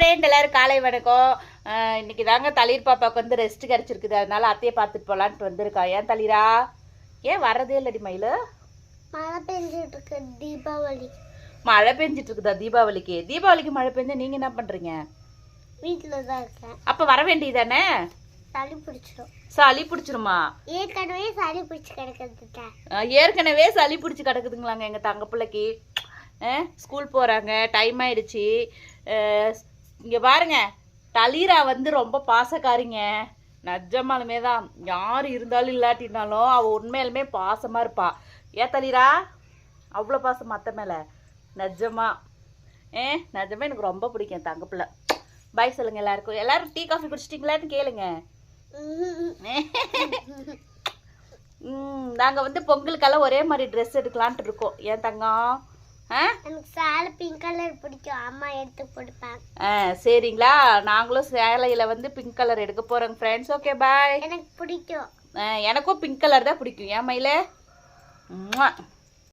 Friend எல்லாரும் காலை வணக்கம். இன்னைக்கு தாங்க தளிர் பாப்பாவுக்கு வந்து ரெஸ்ட் கிடச்சிருக்குது, அதனால அத்தையை பார்த்துட்டு போகலான்ட்டு வந்திருக்கா. ஏன் தளிரா ஏன் வர்றதே இல்லடி மயிலு? மழை பெஞ்சிட்டு இருக்கு. தீபாவளி மழை பெஞ்சிட்டு இருக்குதா? தீபாவளிக்கு மழை பெஞ்சா நீங்க என்ன பண்றீங்க? வீட்டில் தான் இருக்கேன். அப்ப வர வேண்டியதானே? சளி பிடிச்சிடும். சளி பிடிச்சிருமா? ஏற்கனவே சளி பிடிச்சி கிடக்குது. ஏற்கனவே சளி பிடிச்சி கிடக்குதுங்களாங்க எங்க தங்க பிள்ளைக்கு. ஸ்கூல் போறாங்க, டைம் ஆயிடுச்சு. இங்க பாருங்க, தளிரா வந்து ரொம்ப பாசக்காரிங்க. நிஜமாலுமே தான், யார் இருந்தாலும் இல்லாட்டினாலும் அவள் உண்மையிலுமே பாசமாக இருப்பா. ஏன் தளிரா அவ்வளோ பாசம் மற்ற மேலே? நிஜமா நிஜமா எனக்கு ரொம்ப பிடிக்கும் தங்க பிள்ளை. பாய் சொல்லுங்க எல்லாருக்கும். எல்லாரும் டீ காஃபி குடிச்சிட்டிங்களான்னு கேளுங்க. நாங்கள் வந்து பொங்கலுக்கெல்லாம் ஒரே மாதிரி ட்ரெஸ் எடுக்கலான்ட்டு இருக்கோம். ஏன் தங்கம்? எனக்கு சேலை பிங்க் கலர் பிடிக்கும், அம்மா எடுத்து கொடுப்பேன். சரிங்களா, நாங்களும் சேலையில் வந்து பிங்க் கலர் எடுக்க போகிறோங்க ஃப்ரெண்ட்ஸ். Okay bye. எனக்கு பிடிக்கும். எனக்கும் பிங்க் கலர் தான் பிடிக்கும். ஏன் மயில?